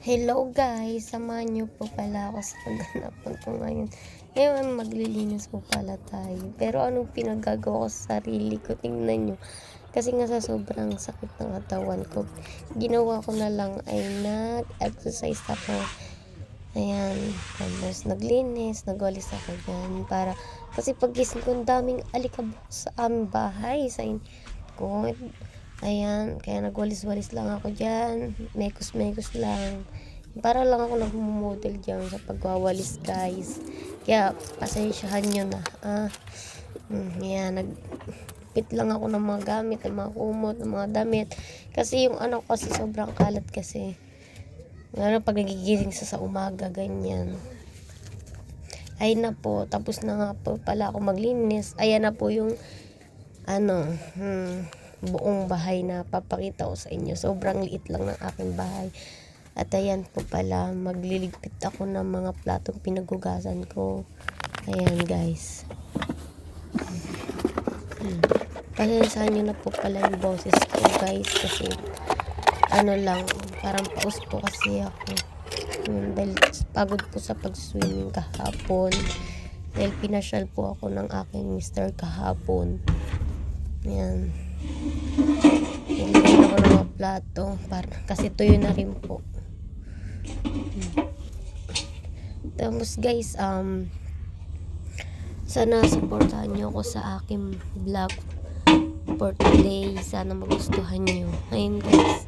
Hello guys, samahan niyo po pala ako sa paghanapan ko ngayon. Ngayon maglilinis po pala tayo. Pero anong pinagagawa ko sa sarili ko, tingnan nyo. Kasi nga sa sobrang sakit ng katawan ko, ginawa ko na lang ay nag-exercise ako. Ayan, tapos naglinis, nagwalis ako dyan. Kasi paggising ko, ang daming alikabok sa aming bahay, sa ko. Ayan, kaya nagwalis-walis lang ako dyan. Mekos-mekos lang. Para lang ako nagmumodel dyan sa pagwawalis, guys. Kaya, pasensyahan nyo na. Ayan, nagpit lang ako ng mga gamit, ng mga kumot, ng mga damit. Kasi yung ano kasi sobrang kalat kasi. Lalo pag nagigising sa umaga, ganyan. Ay na po, tapos na nga po pala ako maglinis. Ayan na po yung buong bahay na papakita ko sa inyo. Sobrang liit lang ng aking bahay. At ayan po pala, magliligpit ako ng mga platong pinaghugasan ko. Ayan guys. Pasensyahan nyo na po pala yung boses ko guys. Kasi parang paus po kasi ako. Dahil pagod po sa pag-swimming kahapon. Dahil pinasyal po ako ng aking mister kahapon. Ayan. Ilagay ako ng mga plato kasi tuyo na rin po. Tapos guys, sana supportahan nyo ako sa aking vlog for today. Sana magustuhan nyo. Ayun guys.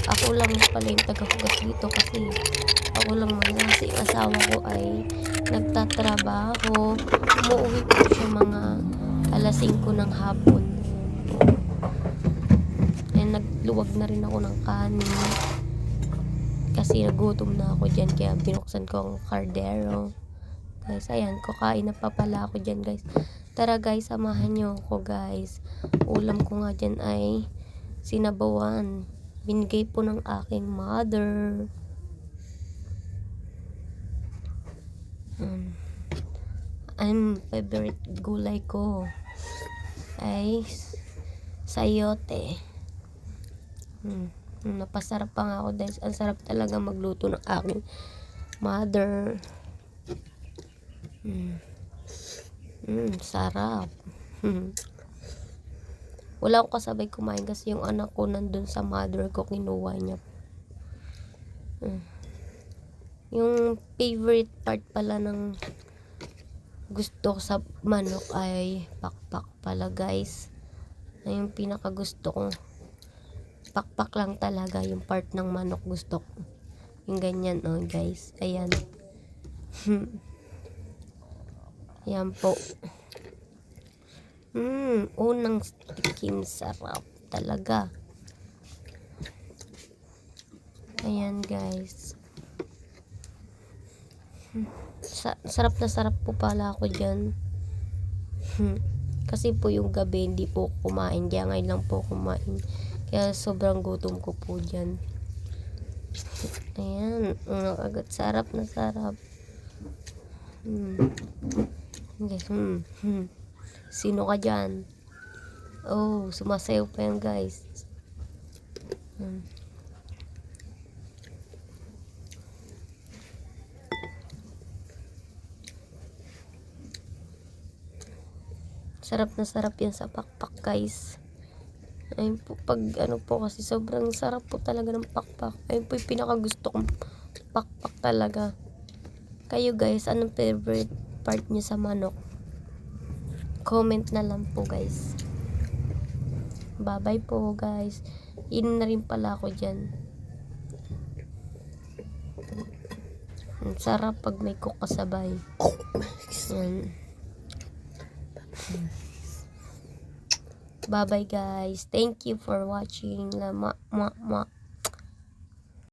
Ako lang pala yung taga-hugas dito kasi ako lang kasi asawa ko ay nagtatrabaho. Umuwi po siya mga alas 5 ng hapon. Ayan, nagluwag na rin ako ng kanin kasi nagutom na ako dyan, kaya binuksan ko ang kardero. Guys, ayan, kakain na pa pala ako dyan guys. Tara guys, samahan nyo ako guys. Ulam ko nga dyan ay sinabawan. Binigay po ng aking mother. Ang favorite gulay ko ay sayote. Napasarap pa nga ako dahil ang sarap talaga magluto ng aking mother. Sarap. Wala akong kasabay kumain kasi yung anak ko nandun sa mother ko, kinuha niya. Yung favorite part pala ng gusto ko sa manok ay pakpak pala guys. Ay yung pinaka gusto ko. Pakpak lang talaga yung part ng manok gusto ko. Yung ganyan guys. Ayan. Ayan po. Unang tikim, sarap talaga. Ayan guys. Sarap na sarap po pala ako dyan. Kasi po yung gabi hindi po kumain. Kaya ngayon lang po kumain. Kaya sobrang gutom ko po dyan. Ayan. Agad sarap na sarap. Guys, sino ka dyan? Oh, sumasayaw pa yan guys. Sarap na sarap yan sa pakpak guys. Ayun po, pag po kasi sobrang sarap po talaga ng pakpak. Ayun po yung pinakagusto kong pakpak talaga. Kayo guys, anong favorite part nyo sa manok? Comment na lang po guys. Bye bye po guys. In na rin pala ako dyan. Ang sarap pag may cook kasabay. Yan. Bye bye guys. Thank you for watching.